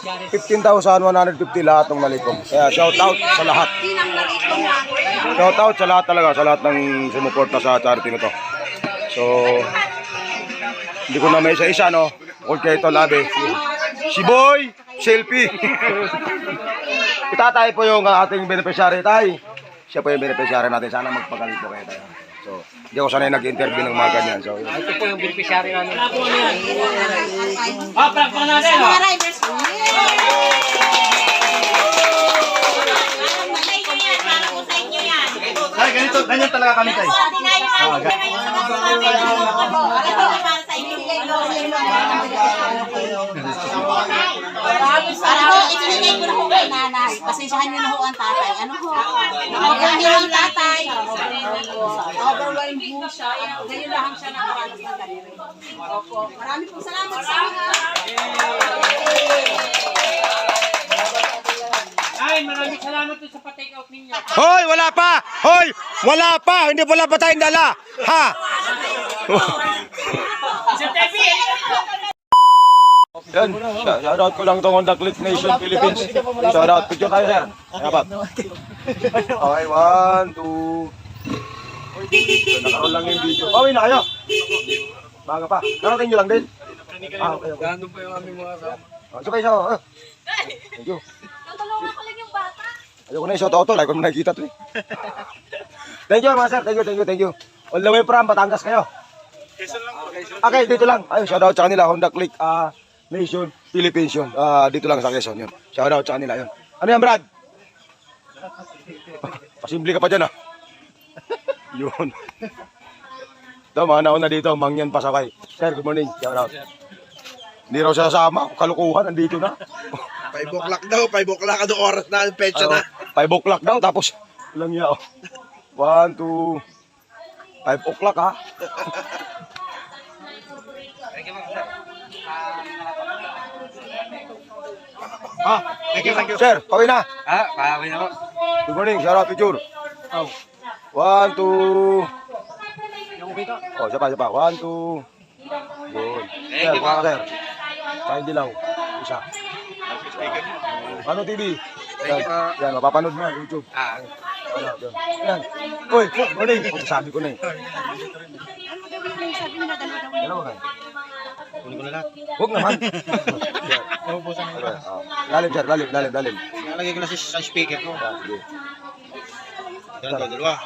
15,150 lahat ng nalikom. Kaya shout out sa lahat. Shout out sa lahat talaga, sa lahat ng sumuporta sa charity na to. So, hindi ko na may isa-isa, no? Okay, ito labi. Si Boy, selfie. Itatay po yung ating beneficiary, tay. Siya po yung beneficiary natin. Sana magpagalit po kayo tayo. So, hindi ako sanay nag-interview ng mga ganyan. So, ito po yung beneficiary namin. Prank pa natin. ay, ganito, ganyan talaga kami, tay. Itinigay ko na ho kay nanay. Pasensyahan niyo na ho ang tatay. Ano ho? Hindi ho ang tatay. Overwhelmed po siya. Ngayon lang siya nakaranas ng ganito. Opo. Maraming pong salamat sa mga. Ay, maraming salamat po sa pa-take out ninyo. Hoy, wala pa! Hoy, wala pa! Hindi wala pa tayong dala! Ha? Sir Tepi! Yan, shoutout ko lang itong Honda Click Nation Philippines. Shoutout, picture tayo, sir. Dapat. Okay, 1, 2. Nakaroon lang yung video. Pawin na kayo. Baga pa. Narating nyo lang din. Okay. Gano'n po yung aming mga kasama. Sabay siya. Thank you. Tutulungan ko lang yung bata. Ayoko na yung shoutout to. Like ko na nakikita to eh. Thank you, mga sir. Thank you. All the way from Batangas kayo. Okay, dito lang. Ayun, shoutout sa kanila. Honda Click Nation Philippines yun. Dito lang sa Quezon yun. Shoutout sa kanila yun. Ano yan, Brad? Pasimple ka pa dyan, Yun. Ito, mga nauna dito. Mangyan Pasaway. Sir, good morning. Shoutout. Hindi raw siya sasama. Kalukuhan, nandito na. 5 o'clock daw, 5 o'clock. Anong oras na ang petsa na? 5 o'clock daw. Tapos, lang niya, 1, 2, 5 o'clock, Thank you. Sir, pawin na. Pawin na po. Good morning, shoutout picture. 1, 2. Oh, siya pa. 1, 2. Yun. Sir, kuha ka, sir. Sa hindi lang. Isa. Ano TV? Yan, mapapanood mo YouTube. Yan. Uy, good morning. Sabi ko na eh. Ano ba? Kunin ko na lahat. Huwag naman. Naubusan na lahat. Lalim, sir. Lalim. Nalagay ko na sa speaker ko. Sige. Dalawa.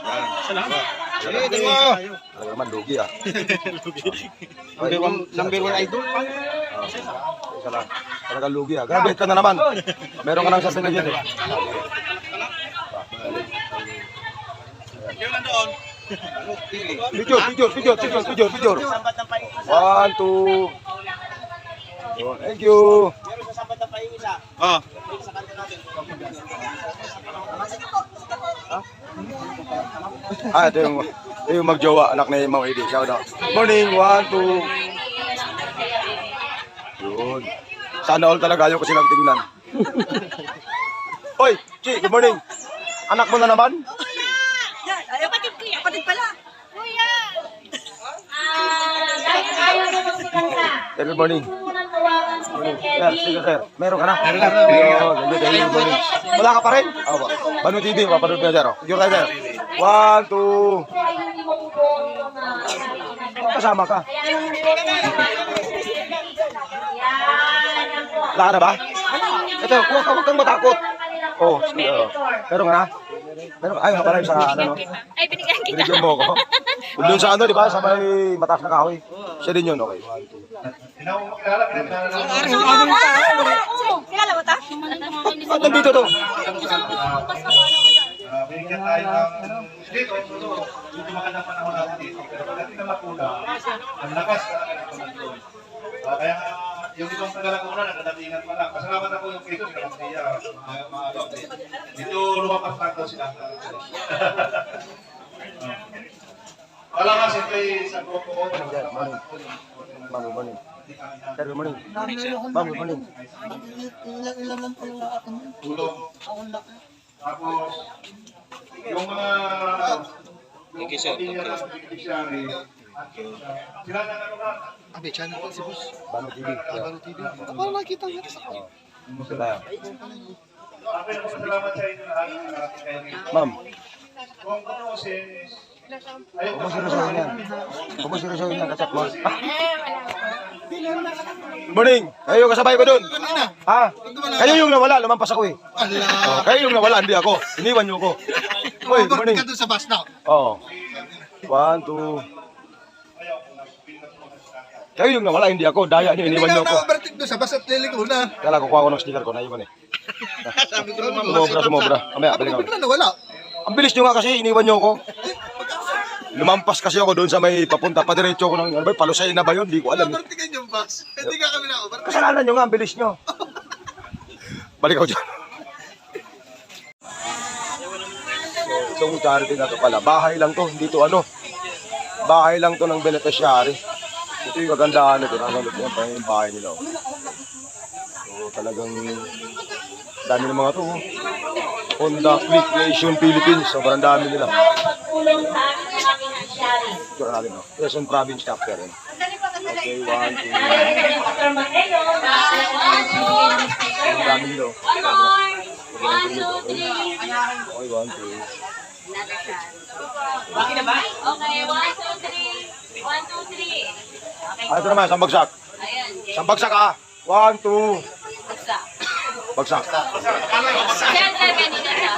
Salamat. Sige, dalawa. Talaga naman, lugi Number one idol. Isa lang. Talaga lugi Grabe ka na naman. Meron ka nang sabi na dyan eh. Yung nandoon. Picture. 1, 2. Thank you. Ito yung magjowa, anak ni Ma'am Edie. Shout out. Morning, 1, 2. Yun. Sana all talaga, ayaw ko silang tingnan. Hoy, Chi, good morning. Anak mo na naman? Kapatid pala. Kuya. Good morning. Sige, sir. Meron ka na? Meron na. Good morning. Wala ka pa rin? Banu TV, mapanood mo na, sir. Picture tayo, sir. 1, 2. Kasama ka. Wala ka na ba? Ito, huwag kang matakot. Sige. Meron ka na? Meron ka? Ay, pala sa ano, no? Ay, binigyan kita. Binigyan mo ako. Doon sa ano, di ba? Sa may mataas na kahoy. Siya din yun, okay. 1, 2. Kilala mo ta? Nandito to. Binigyan tayo ng dito magandang panahon natin dito. Pero pagdating na Lacuna, ang lakas talaga ng pagkakulong. Kaya yung ibang taga-Lacuna, nagdadatingan pa lang. Pasalamat ako yung Quezon, yung mga medyo lumapas lang daw sila. Wala nga, siyempre sa grupo ko. Ma'am, good morning. Sir, good morning. Ma'am, good morning. Ilan lang pala ako. Tulong. Tapos, yung mga Thank you, sir. beneficiary, sila na ano na. Abi, channel ko si boss. Bano TV. Bano TV. Parang nakita nga sa kanya. Tayo. Ako yung salamat sa inyo lahat. Nakarating kayo dito. Ma'am, Kung tutusin, ayun, huwag mo seryosohin yan. Huwag mo seryosohin yan, kachat mo. Morning! Kayo kasabay ko doon. Ha? Kayo yung nawala, lumampas ako eh. Oh, kayo yung nawala, hindi ako. Iniwan niyo ako. Uy, morning. Ka doon sa bus na. Oo. 1, 2. Kayo yung nawala, hindi ako. Daya niyo, iniwan niyo ako. Na-overtake doon sa bus at lilig ko na. Kala kukuha ko ng sticker ko, naiwan eh. Sabi ko naman, Sumobra. Kamaya, Sabi balik ko ako. bigla nawala. Ang bilis nyo nga kasi, iniwan nyo ako. Lumampas kasi ako doon sa may papunta. Padiretso ko ng, ano ba, Palusay na ba yun? Hindi ko alam. Na-overtake yung bus. Hindi ka kami na-overtake. Kasalanan nyo nga, ang bilis nyo. Balik ako dyan. So, itong charity na to pala. Bahay lang to, hindi to ano. Bahay lang to ng beneficiary. Ito yung kagandahan nito. Nasa loob yan, parang yung bahay nila. Oh. So, talagang dami ng mga to. Oh. Honda Fleet Nation Philippines. Sobrang dami nila. Pagtulong sa amin ng aming asyari. Ito natin, no? Quezon Province chapter. Eh. Okay, 1, 2. Dr. Mateo, Ang dami nila. Oh. one more. 1, 2, 3. Okay, 1, 2. Bakit na ba? Okay, 1, 2, 3. 1, 2, 3. Ah, ito naman, isang bagsak. Ayan. Isang bagsak ah. 1, 2. Isa. Bagsak. Siyempre, kanina siya.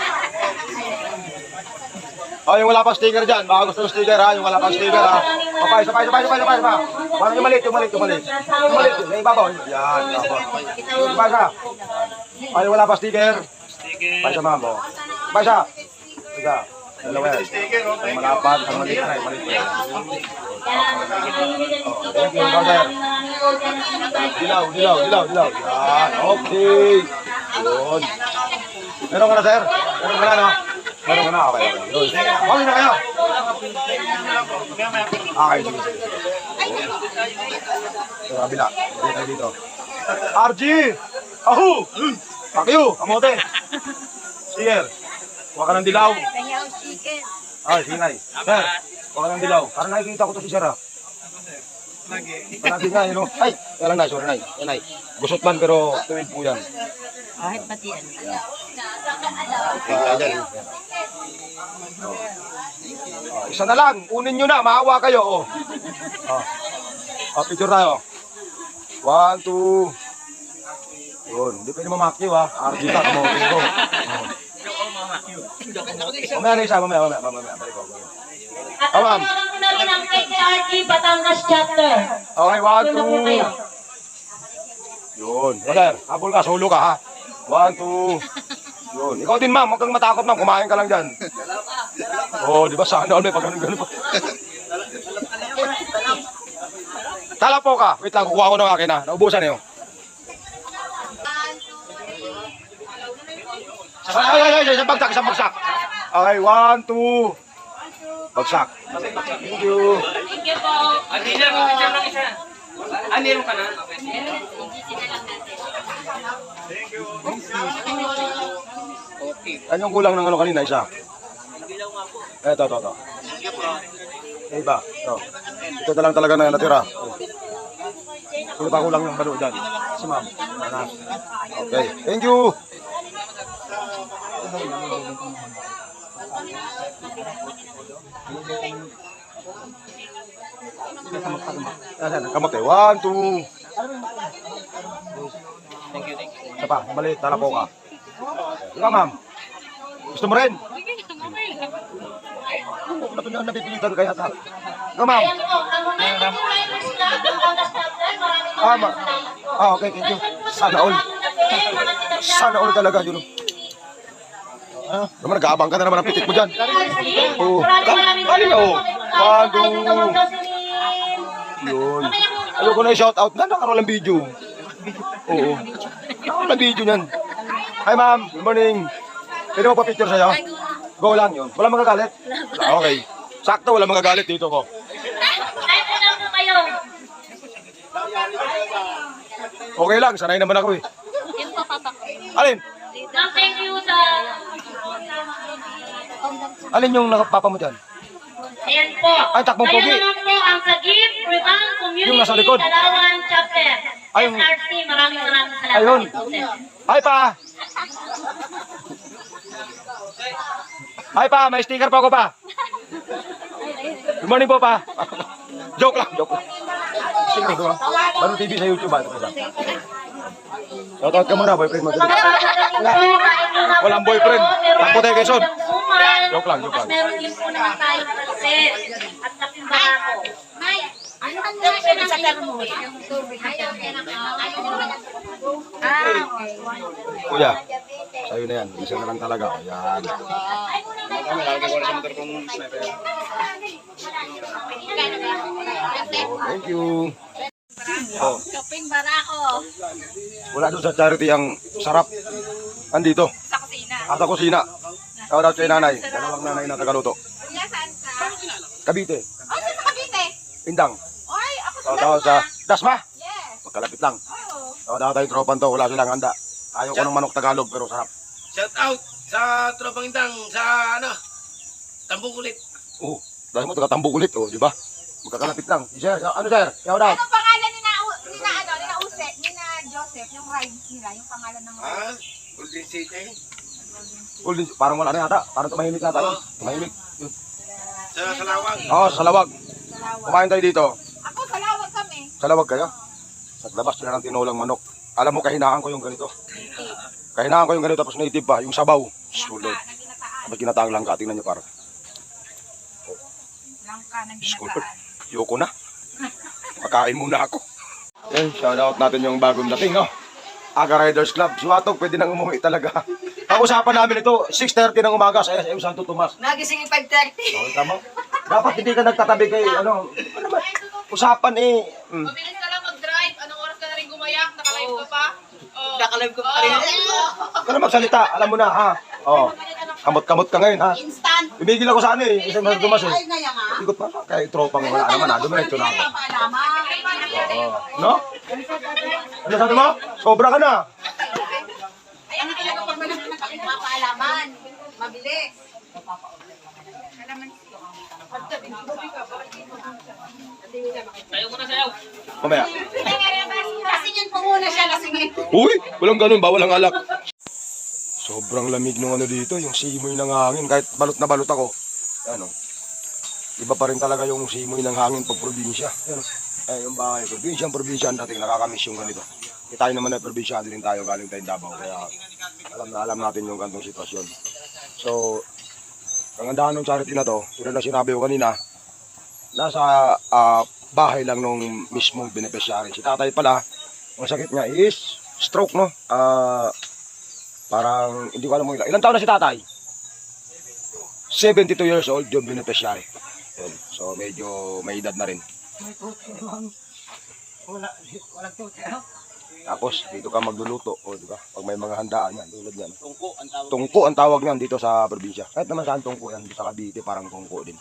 Oh, yung wala pang sticker dyan. Baka gusto ng sticker ha. Yung wala pang sticker ha. Papay, sabay. Parang yung maliit. Yung maliit. Yung ibabaw. Yan. Yung isa. Oh, yung wala pang sticker. Papay sa ma'am. Papay sa. Isa. Dalawa yan. Ang malapad. Ang maliit na. Maliit na. Thank you, brother. Dilaw. Yan. Okay. Yun. Meron ka na, sir? Meron ka na, no? Meron ka na, okay. Yun. Okay na kayo. Okay, sige. Sa kabila. Dito tayo dito. RG! Ahu! Pakyo! Kamote! Sige. Huwag ka ng dilaw. Ay, sige. Sir, huwag ka ng dilaw. Parang nakikita ko to si sir, ha? Palagi nga, yun, no? Ay, yan lang, sorry, nay. Yan, nay. Gusot man, pero tuwid po yan. Kahit pati yan. Isa na lang, unin nyo na, maawa kayo. Oh. Picture tayo. 1, 2. Yun, hindi pwede mamakyo ha. RG ka, kumotin ko. Mamaya na isa, mamaya. Balik ko. At ang ko na rin ang KKRT Batangas Chapter. Okay, 1, 2. Yun, brother, habol ka, solo ka ha. 1, 2. Yun, ikaw din ma'am, huwag kang matakot ma'am, kumain ka lang dyan. Oh, di ba sana all may pag ganun pa. Talapo ka, wait lang, kukuha ko ng akin ha. Naubusan niyo. Ay, isang bagsak. Okay, 1, 2. Bagsak. Thank you. Thank you po. Hindi na, picture lang isa. Meron ka na? Ano yung kulang ng ano kanina, isa? Ito. Iba, ito. Ito na lang talaga na natira. Kung pa kulang yung balo dyan. Si ma'am. Okay, thank you. Kamote, 1, 2. Thank you. Isa pa, maliit, talapo ka. Ikaw, ma'am. Gusto mo rin? Napipilitan kaya ta. Ikaw, ma'am. Ayan po, ang mga members na Batangas Chapter, maraming Okay, thank you. Sana all talaga yun. Naman, nag-aabang ka na naman ang pitik mo dyan. Oo. Kanina, oh. Pago. Yun. Ayaw ko na i-shout out na nakaroon ng video. Oo. Nakaroon ng video niyan. Hi ma'am, good morning. Pwede mo pa picture sa'yo? Go lang yun. Wala magagalit? Okay. Sakto, wala magagalit dito ko. Ay, lang po kayo. Okay lang, sanay naman ako eh. Yung papapak. Alin? Ma'am, thank you sa... Alin yung nakapapa mo dyan? Ayan po. Ay, takbong Ayan pogi. naman po ang Sagip Ribang Community Yung nasa likod. Dalawan Chapter. Ayun. SRC, maraming salamat Ayun. po, sir. Hi pa! Hi pa, may sticker pa ako pa. Good morning po pa. Joke lang, joke lang. Sticker ko. Baru TV sa YouTube ba? Shoutout ka muna, boyfriend mo. Walang boyfriend. Takbo tayo kay Son. Joke lang, joke lang. Meron din po naman tayo pansit at kaping barako. Ano ang nasa ng termo? Yung tubig na termo. Okay. Kuya, sa'yo na yan. Isa na lang talaga. Yan. Oh, thank you. Oh, Kaping barako. wala doon sa charity ang sarap. Andito. Sa kusina. Sa kusina. Shout out kay nanay. Dalawang nanay na tagaluto. Kuya, saan ka? Cavite. Oh, saan sa Cavite? Pindang. Oy, ako sa Shout out sa Dasma. Yes. Magkalapit lang. Oh. Shout out tayo tropan to. Wala silang handa. Ayaw ko ng manok Tagalog pero sarap. Shout out sa tropang indang sa Tambong Kulit. Oh, dahil mo taga-tambok ulit. Oh, di ba? Magkakalapit lang. Sir, ano sir? Shout out. Anong pangalan ni na Use, ni na Joseph, yung rides nila, yung pangalan ng rides? Golden City. Golden, parang wala na yata. Parang tumahimik yata. No? Tumahimik. Yun. Sa Kalawang. Oo, sa Lawag. Salawag. Kumain tayo dito. Ako, Salawag kami. Sa Lawag kayo. Naglabas sila ng tinulang manok. Alam mo, kahinaan ko yung ganito. Kahinaan ko yung ganito, tapos native pa. Yung sabaw. Skulod. Tapos ginataang langka. Tingnan nyo parang. Langka ng Skulod. Yoko na. Makain muna ako. Yan, shoutout natin yung bagong dating, no? Aga Riders Club. Si Watog, pwede nang umuwi talaga. Ang usapan namin ito, 6:30 ng umaga sa SM Santo Tomas. Nagising yung 5:30. Oh, tama. Dapat hindi ka nagtatabi kay ano ba? Usapan eh. Mabilis ka lang mag-drive. Anong oras ka na rin gumayak? Nakalive ka pa? Oh. Nakalive ko pa rin. Ka na magsalita, alam mo na ha. Oh. Kamot-kamot ka ngayon ha. Instant. Bibigil ako sa ano eh, isang Santo Tomas eh. Ay, ngayon nga. Ikot pa kay tropang wala naman ha, dumiretso na ako. Oo. No? Ano sabi mo? Sobra ka na. Ano talaga pag papaalaman? Mabilis. Tayo muna sayaw. Mamaya. Lasingin po muna siya, lasingin. Uy, walang ganun, bawal ang alak. Sobrang lamig nung ano dito, yung simoy ng hangin. Kahit balot na balot ako. Ano? Iba pa rin talaga yung simoy ng hangin pag probinsya. Ano? Eh, yung bahay, probinsya, ang dating nakakamiss yung ganito. E tayo naman ay probinsya din tayo, galing tayong Davao. Kaya alam natin yung gantong sitwasyon. So, ang andahan ng charity na to, tulad na sinabi ko kanina, nasa bahay lang nung mismong beneficiary. Si tatay pala, ang sakit niya is stroke, no? Parang, hindi ko alam mo ilan. Ilang taon na si tatay? 72 years old yung beneficiary. Yun. So, medyo may edad na rin. Tapos, dito ka magluluto. O, di ba? Pag may mga handaan yan, tulad yan. Tungko ang tawag niyan dito sa probinsya. Kahit naman saan tungko yan, sa Cavite, parang tungko din.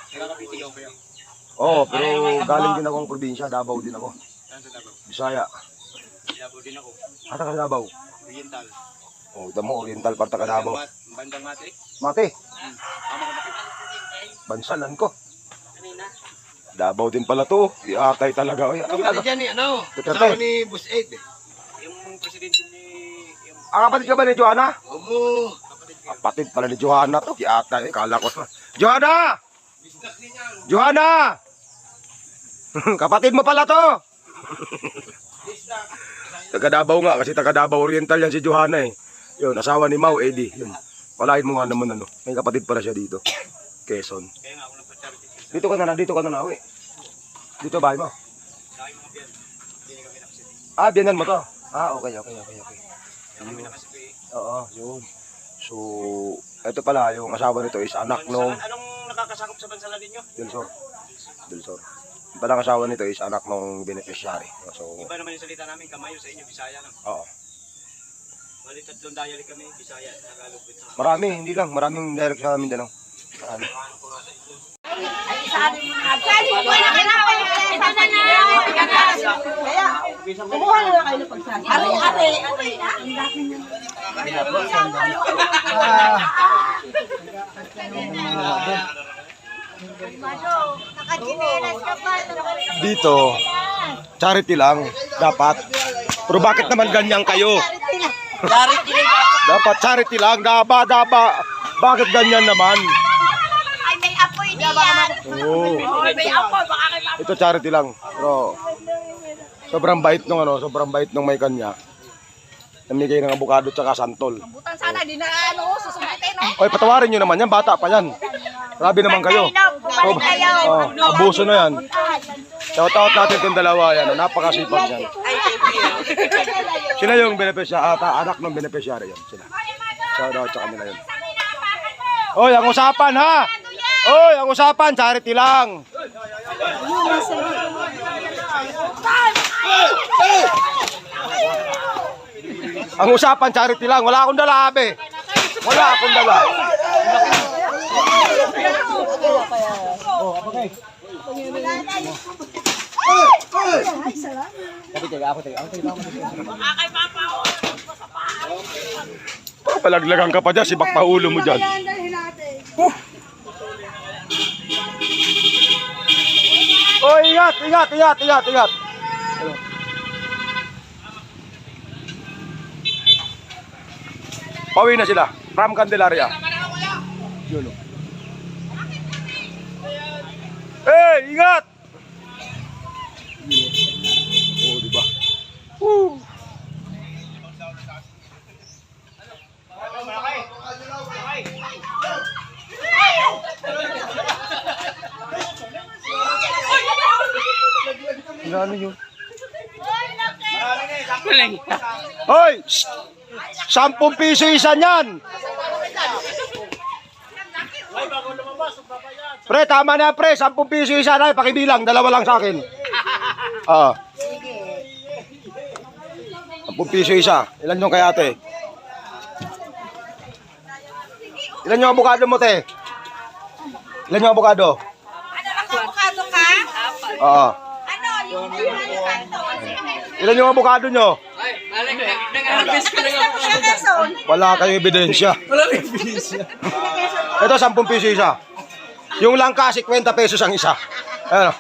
Oo, pero galing din akong probinsya, Davao din ako. Bisaya. Davao din ako. Ata ka sa Davao? Oriental. Oh, damo Oriental parta ka Davao. Bandang Mate. Mate. Bansalan ko. Davao din pala to. Di atay talaga. Oy, Kapatid yan ni ano? Duterte. Kasama ni Boss Ed. Yung presidente ni... Ang kapatid ka ba ni Johanna? Oo. Kapatid pala ni Johanna to. Di atay. Kala ko. Johanna! Johanna! Kapatid mo pala to. Taga Davao nga. Kasi taga Davao Oriental yan si Johanna eh. Yun, asawa ni Mau Eddie. Yun. Palain mo nga naman ano. May kapatid pala siya dito. Quezon. Dito ka na uwi. Dito bahay mo. Ah, biyanan mo to. Ah, okay. Oo, yun. So, ito pala, yung asawa nito is anak nung... Anong nakakasakop sa bansalan ninyo? Delsor. Yung pala ang asawa nito is anak nung beneficiary. So, Iba naman yung salita namin, kamayo sa inyo, Bisaya. No? oo. Bali, tatlong dialect kami, Bisaya, Tagalog. Marami, hindi lang. Maraming direct sa Mindanao. Marami. Kumuha na lang kayo ng pagsabi. Are. Dito, charity lang. Dapat. Pero bakit naman ganyan kayo? Charity lang. Dapat charity lang. Daba. Bakit ganyan naman? Ay, may apoy diyan. Oo. May apoy, baka kay Papa. Ito charity lang. Pero sobrang bait nung may kanya. Namigay ng abukado tsaka santol. Butan sana, di na susubutin, no? Oy, patawarin nyo naman yan. Bata pa yan. Grabe naman kayo. Abuso na yan. Shout-out natin itong dalawa yan. Napakasipag yan. Sila yung anak ng beneficiary yan. Sila. Shout-out sa kanila yun. Oy, ang usapan ha! Oy, ang usapan, charity lang. Ang usapan, charity lang. Wala akong dala, abe. Wala akong dala. Palaglagan ka pa dyan, sibak pa ulo mo dyan. Oh, ingat. Pauwi na sila. From Candelaria. Yun o. Hey, ingat! Oh, diba? Woo! Ano yun? Hoy! 10 piso isa niyan! Pre, tama na pre. 10 piso isa na. Pakibilang. Dalawa lang sa akin. 10 piso isa. Ilan yung kay ate? Ilan yung abukado mo, te? Ilan yung abukado? Ano, avocado ka? Oo. Ano, yung kanto. Ilan yung abukado nyo? Wala kayong ebidensya. Ito, 10 piso isa. Yung langka, 50 pesos ang isa. Ayun,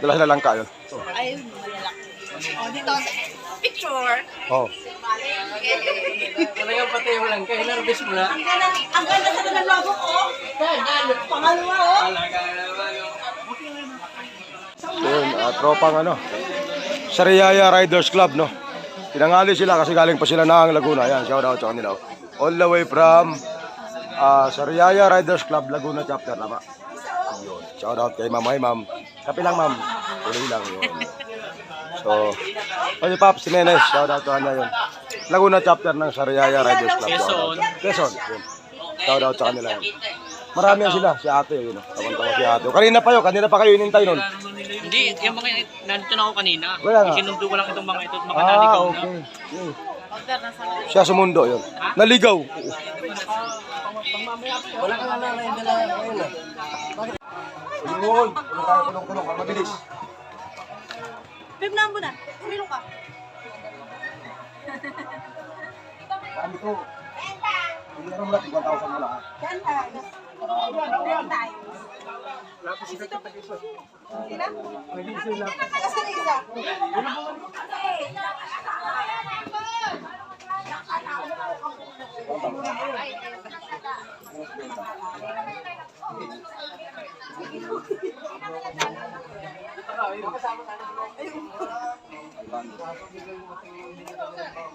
dala sila langka yun. Ayun, malalaki. O, dito, picture. Oh. Talagang pati yung lang, kaya nervous mo na. Ang ganda sa ng logo ko. Pangalawa, oh. Yun, tropang Sariaya Riders Club, no? Tinangali sila kasi galing pa sila ng Laguna. Yan, shout out sa kanila. All the way from Sariaya Riders Club, Laguna chapter, tama? Yun. Shout out kay ma'am. Hi, ma'am. Kapi lang, ma'am. Tuloy lang yun. So, si Pops, si Menes, shout out sa kanya yun. Laguna chapter ng Sariaya Riders Club. Quezon. Yun. Shout out sa kanila yun. Marami yan sila, si ate, yun. Tawang-tawa si ate. Kanina pa kayo inintay nun. Hindi, yung mga nandito na ako kanina. Wala nga. Isinundo ko lang itong mga ito at makanaligaw na. Okay. Yun. Siya sumundo yun. Naligaw. Wala ka na dala ngayon ah. Yun. Kulong. Mabilis. Bib na mo na. Umilo ka. Kami to. Hindi na mula 1,000 mo lang.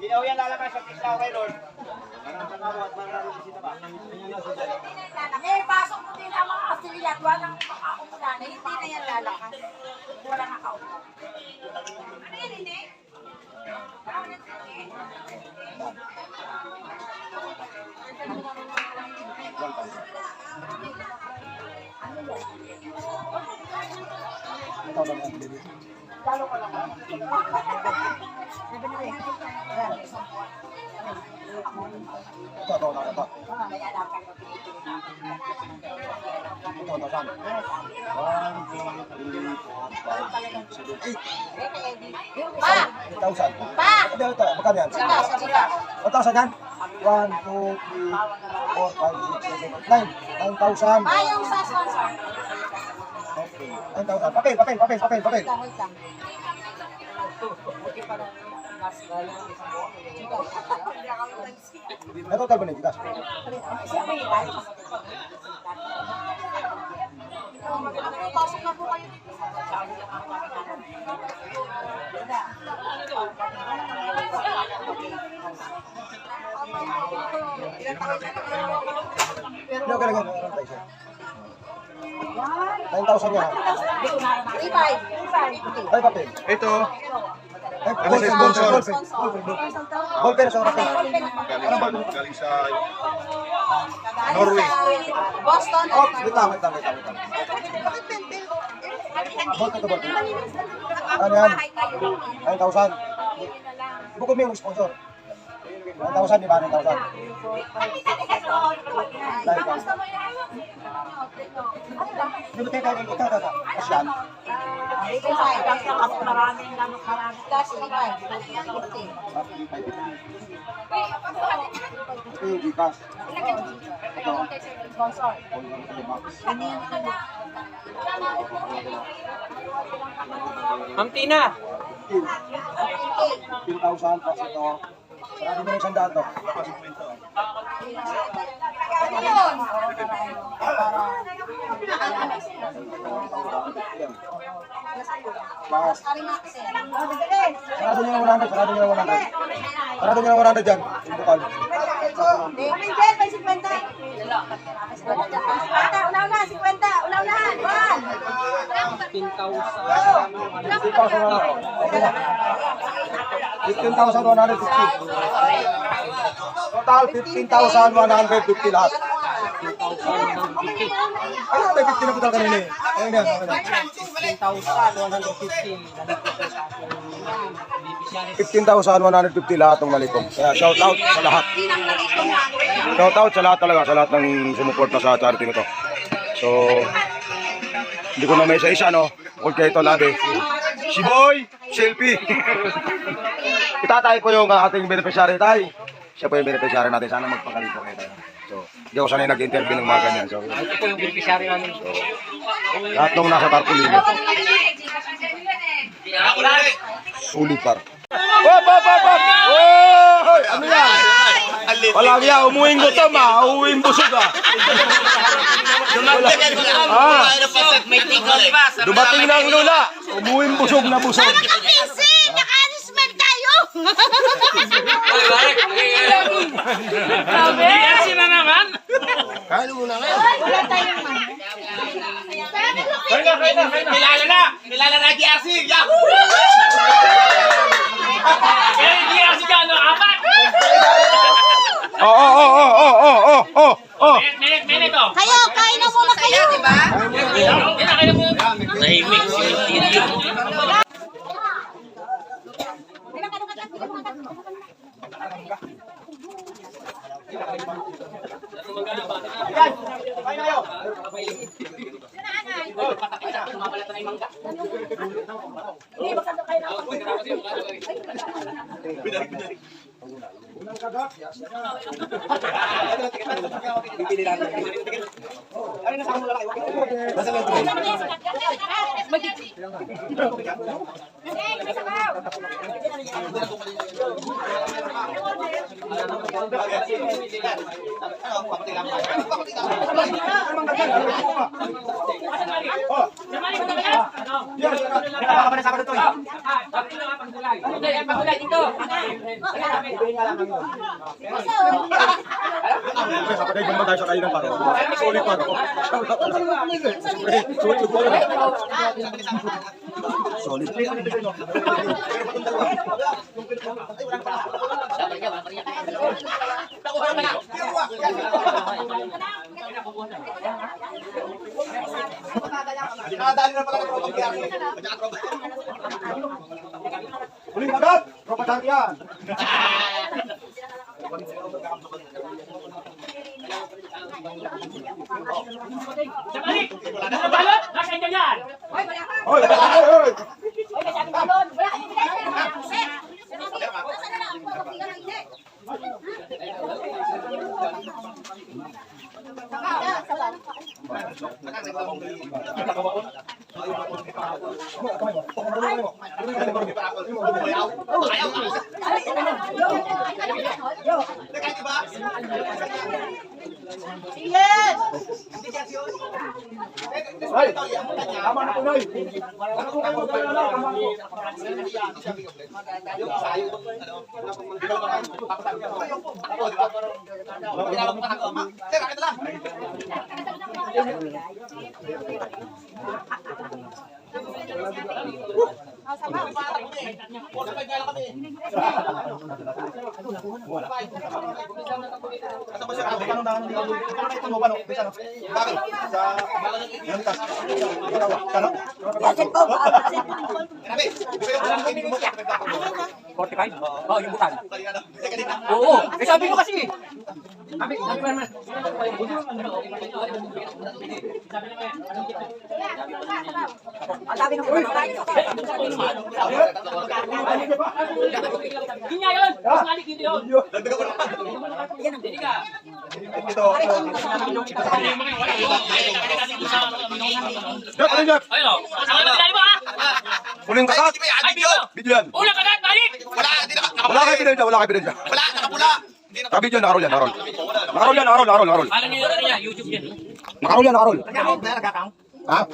Ilaw yan lalabas sa pislaw kay Lord. Pasok mo din ang mga Australia. Walang makakumulan. Hindi na yan lalakas. Walang nakaupo. Ano yan, Ine? Magkano yan? 1,000 yan? 1, 2, 3, 4, 5, 6, 7, 8, 9,000. Yung sa sponsor. Okay. 9,000. Papel. Wait lang. Ito total ba na bigas? Pasok na po kayo. Hindi okay lang yan. 9,000 yan. 3,500. Ay, papel. Ito, Ay, ano sa sponsor? Ballpen sa oras. Ano ba? Galing sa Norway. Boston. Oh, wait lang. Ballpen to ballpen. Ano yan? 9,000. Bukod mo yung sponsor. 9,000, di ba? 9,000. Hindi ba tayo ito? Asyan. Ito yung gikas. Ma'am Tina! 15,000 plus ito. Sarado mo na isang daan to. Plus. Sarado nyo ng 100. Sarado nyo ng 100 dyan. Yung bukal. Una-una, 50. Una-unahan. 15,150. Total 15,150 lahat. Ayun, may 50 na po tayo kanina eh. Ayun yan. 15,150 lahat ng nalikom. Kaya shout out sa lahat. Shout out sa lahat talaga, sa lahat ng sumuporta sa charity ko to. So, hindi ko na may isa-isa, no? Okay, ito lahat eh. Si Boy, selfie. Itatay po yung ating beneficiary tayo. Siya po yung beneficiary natin. Sana magpagaling po kayo tayo. So, hindi ako sanay nag-interview ng mga ganyan. So, Ito po yung beneficiary namin. lahat nung nasa tarpaulin. Sulit par. Hop! Hoy! Ano yan? Walang yan, umuwing gutom ah. Umuwing busog ah. Dumating na ang lula. Umuwing busog na busog. Kasi, naka-anisman tayo. Kasi na naman! Kain mo na ngayon. Wala tayong man. Kilala na GRC! Yahoo! Eh, hindi kasi dyan, no? Apat! Minute, oh! Kayo, kain na muna kayo. Diba? Hindi na kayo muna. Tahimik si Tidio. Kapatid mo tayo sa kayo ng paro. Sulit paro. Solid. Uling agad! Tropa champion! Sabalik! Balot! Nasa inyo yan! Hoy! Ay, tama na po, Noy. Oo, yung butan. Oo, eh sabi mo kasi. Sabi mo naman. Hindi niya yun. Mas malik dito yun. Hindi ka. Ano yan? Ayun o. Kasama na pinali mo ha. Huling kakat. Ay, video. Video yan. Ulang ka na, balik. Wala kayo pinadya, wala kayo pinadya. Wala, nakapula. Naka-video yan, nakarol yan, nakarol. Nakarol yan, nakarol. Alam niyo na niya, YouTube yan. Nakarol yan, nakarol. Ha?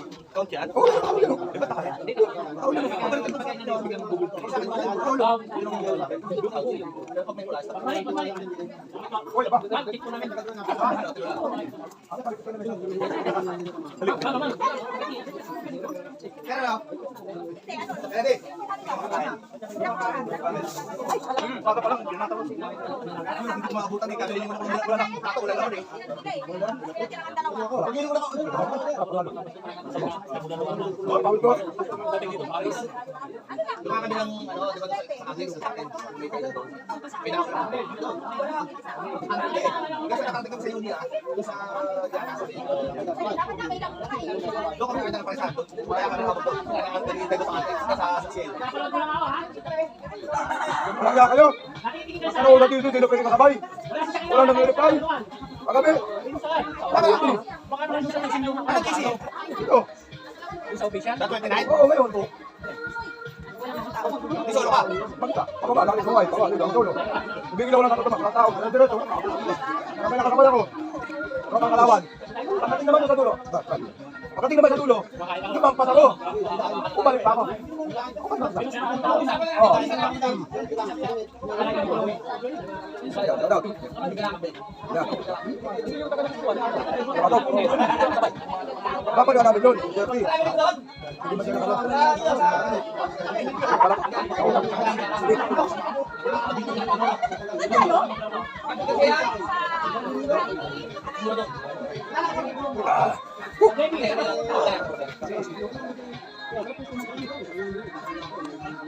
Wala kayo. Ano ulat dito, hindi na pwede makabay. Wala nang reply. Pagabi. Pagabi. Ito. Oo, ngayon po. Magta. Pababa, laki sa white. Pababa, ang tulo. Bigla ko lang katatabak. Katao. Diretso. Kamay na kasabay ako. Kapang kalawan. Pagdating naman sa dulo. Pagdating naman sa dulo. Yung bang pasaro. Umalik pa ako. Oo. Dapat na namin doon. Hindi ba siya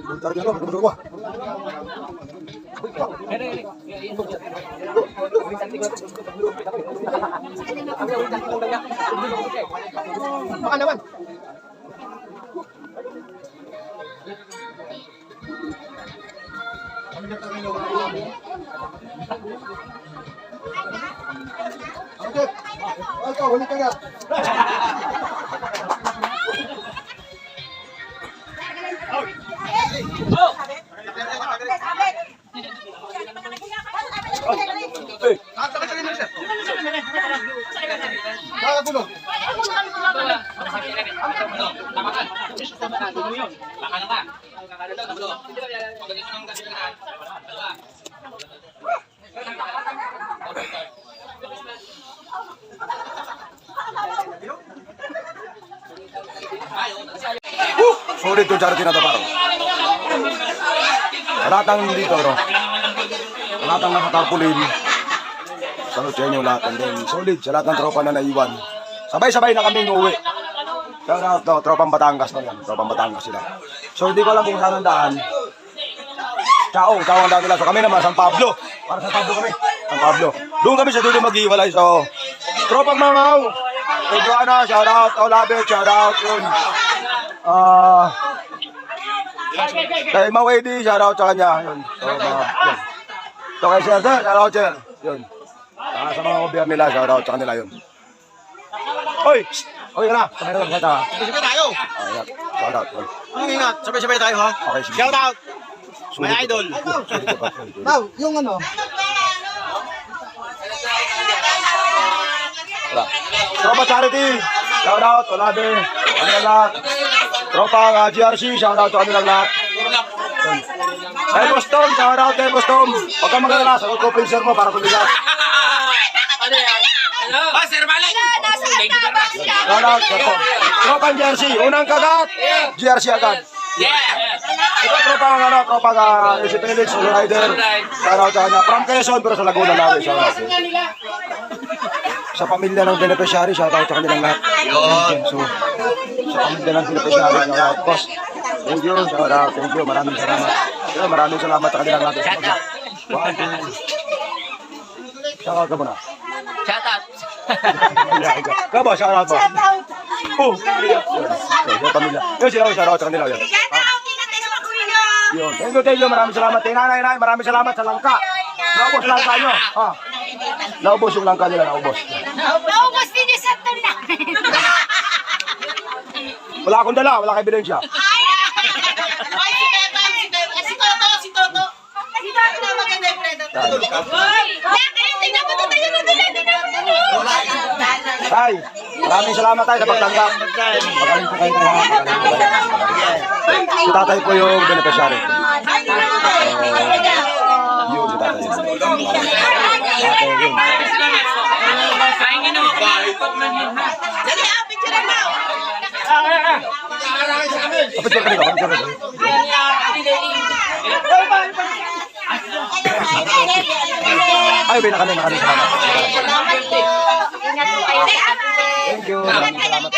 bentar dulu, bentar gua. Makan naman. Oke. Oke, boleh kan? Sulit tuh cari tina toparo. Ratang dito, bro. Ratang nakatarpulin. Salud sa inyo lahat. And then, solid sa lahat ng tropa na naiwan. Sabay-sabay na kaming uuwi. Shout out to, tropang Batangas to yan. Tropang Batangas sila. So, hindi ko alam kung saan ang daan. Chao ang daan nila. So, kami naman, San Pablo. Para San Pablo kami. San Pablo. Doon kami sa dulo mag-iwalay. So, tropang Mangaw. Edwana, shout out. Olabet, shout out. Yun. Kay Mawedi, shout out sa kanya. Yun. So, yun. So, kay Sir, shout out, Sir. Yun. Sa mga gobyerno nila, shout out sa kanila yun. Oy! Okay ka na. Sabay na lang. Sabay tayo. Ingat. Shout out. Anong ingat? Sabay-sabay tayo ha. Okay, sige. Shout out. My idol. Wow, yung ano? Tropa Charity. Shout out. Olabe. Kanilang lahat. Tropa GRC. Shout out sa kanilang lahat. Kay Boston. Shout out kay Boston. Huwag kang mag-alala. Sagot ko pinser mo para tumigas. Sir Malik. Thank you very much. Shout out. Tropa GRC. Unang kagat. GRC agad. Ito tropa ng ano, tropa ka si Felix, solo rider. Shout out sa kanya. From Quezon, pero sa Laguna namin. Shout out. Sa pamilya ng beneficiary, shout out sa kanilang lahat. So, sa pamilya ng beneficiary, shout out. Boss, thank you, shout out, thank you. Maraming salamat. Maraming salamat sa kanilang lahat. Shout out. Shout out ka muna. Shout out. Ka ba, shout out ba? Oh, sa pamilya. Yun sila, shout out sa kanila. Yun. Yun. Thank you. Maraming salamat. Nanay, maraming salamat sa langka. Naubos langka nyo. Naubos yung langka nila, naubos. Naubos din yung sakto na. Wala akong dala, wala kay ebidensya. Si Toto na maganda yung predator. Tingnan mo tayo na Tay, maraming salamat tayo sa pagtanggap. Magaling po kayo tayo. Si tatay po yung beneficiary. Yun, si tatay. Tatay yun. Dali, picture na mo. Kapit ka rin. Ay, maraming salamat. Thank you. Maraming salamat.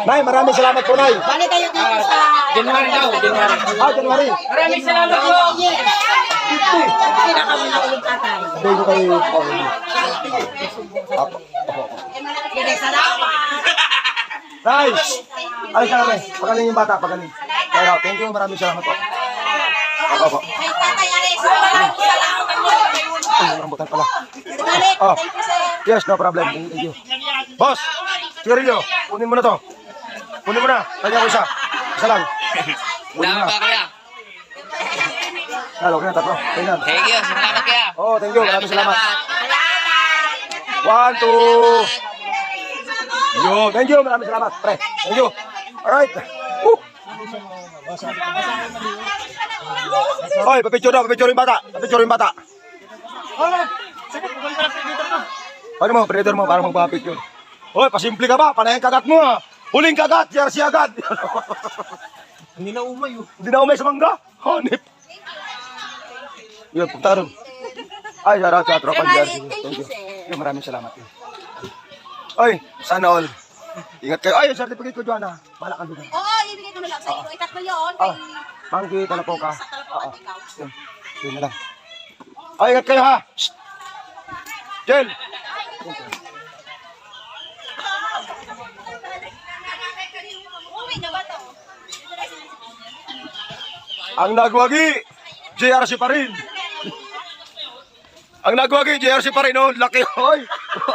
Nay, maraming salamat po, Nay. Balik kayo dito sa... January daw, January. January. Maraming salamat po. Pinakami na ulit tatay. Thank you kayo. Sige, salamat. Nice! Ay, salamat. Pagaling yung bata, pagaling. Kaya, thank you. Maraming salamat po. Opo. Kay tatay Ares, salamat mo. Ay, rambutan pala. Balik, Oh. thank you sir. Yes, no problem. Thank you. Boss, sigarilyo. Kunin mo na to. Kunin mo na. Kanya ko isa. Isa lang. Kunin mo na. kaya? Halo, kaya tatlo. Kaya na. Thank you, salamat kaya. Oh, thank you. Maraming salamat. 1, 2. Yo, thank you. Maraming salamat. Pre, thank you. Alright. Hoy, papicture daw. Papicture yung bata. Papicture yung bata. Paano mo? Predator mo para magpapicture. Hoy, pasimple ka ba? Panay ang kagat mo ha. Huling kagat. Jersey agad. Hindi na umay oh. Hindi na umay sa mangga. Hanip. Yun, punta rin. Ay, shout out sa tropa jersey. Thank you. Yo, maraming salamat. Ay, sana all. Ingat kayo. Ay, yung certificate ko, Joanna. Bala ka doon. Oo, ibigay ko na lang sa iyo. Ikat mo yun. Manggi, talapo ka. Sa talapokan ikaw. Yun. Yun na lang. Ay, ingat kayo ha. Shh. Jen. Uwi na ba to? Ang nagwagi, JRC pa rin. Ang nagwagi, JRC pa rin. Oh, laki. Hoy.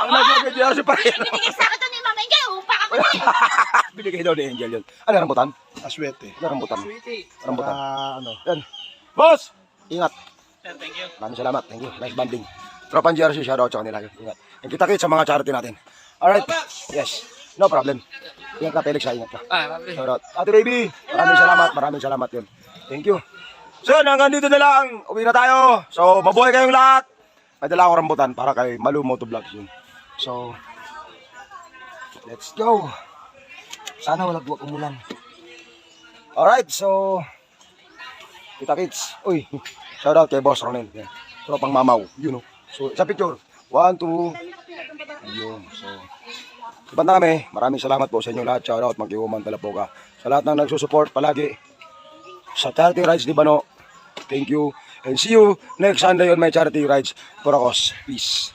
Ang nagwagi, JRC pa rin. Binigay sa akin ni Mama Inga. Upa ka mo. Binigay daw ni Angel yun. Ano, rambutan? Aswete. Ano, rambutan? Rambutan. Ano? Yan. Boss! Ingat. Thank you. Maraming salamat. Thank you. Nice banding. Tropan jersey, shoutout sa kanila. Ingat. And kita-kits sa mga charity natin. Alright. Yes. No problem. Ingat ka, Felix. Ingat ka. Shoutout. Ate baby, maraming salamat yun. Thank you. So, hanggang dito na lang. Uwi na tayo. So, mabuhay kayong lahat. May dala akong rambutan para kay Malu Motovlogs yun. So, let's go. Sana walang buwag umulan. Alright, so kita-kits. Uy, shoutout kay Boss Ronel. Yan. Tropang mamaw, you know. So, sa picture. 1, 2. Ayun, so. Iban na kami. Maraming salamat po sa inyo lahat. Shoutout, Mag-Iuman Talapoka. Sa lahat ng nagsusupport palagi sa Charity Rides di Bano. Thank you. And see you next Sunday on my Charity Rides for a cause. Peace.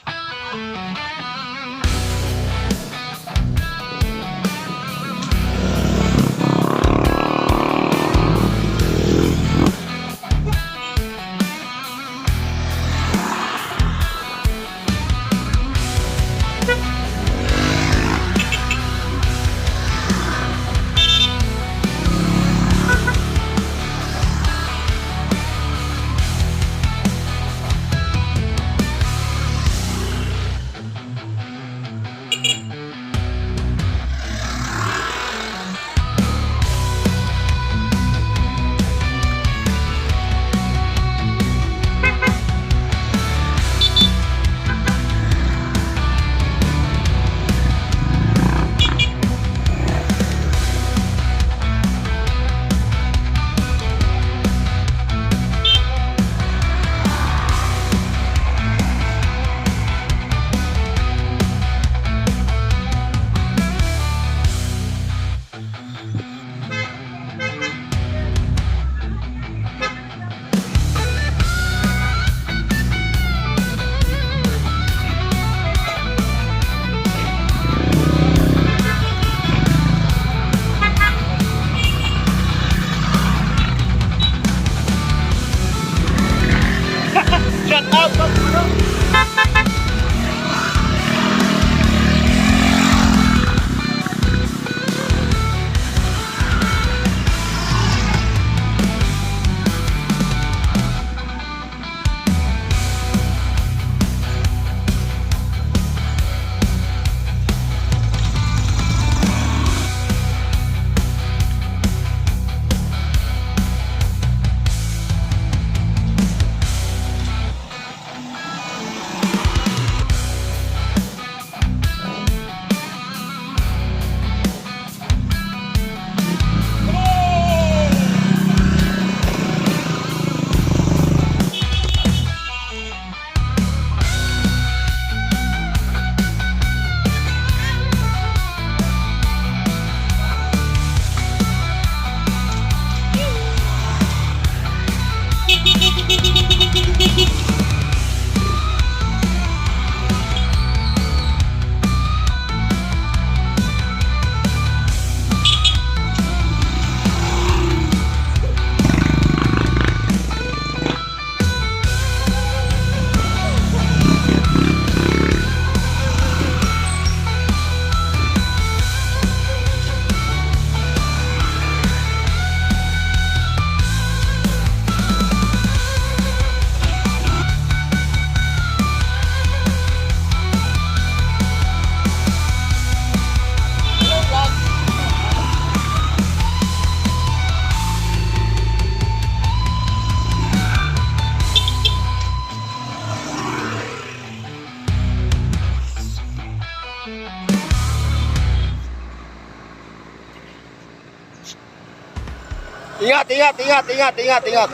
Ingat, ingat, ingat, ingat, ingat, ingat.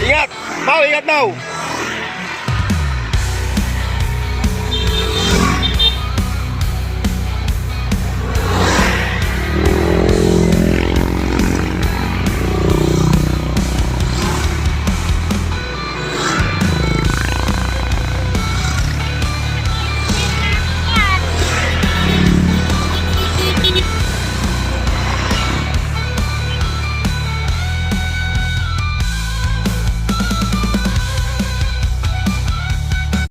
Ingat, mau ingat mau.